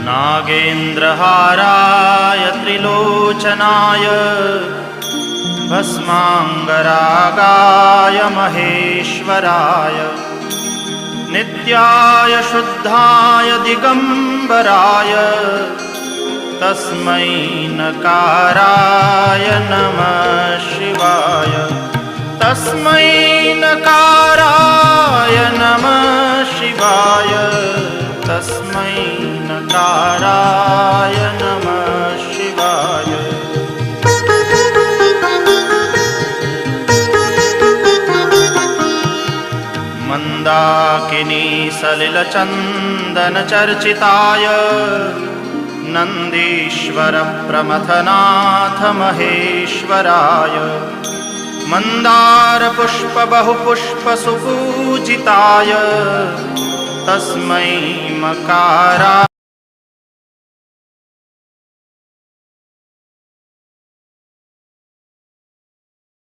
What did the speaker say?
नागेन्द्रहाराय त्रिलोचनाय भस्माङ्गरागाय महेश्वराय नित्याय शुद्धाय दिगम्बराय तस्मै नकाराय नमः शिवाय। तस्मै नकाराय नमः शिवाय। तस्मै नकाराय नमः शिवाय। मन्दाकिनी सलिलचन्दनचर्चिताय नन्दीश्वर प्रमथनाथ महेश्वराय मन्दारपुष्प बहुपुष्प सुपूजिताय तस्मै मकाराय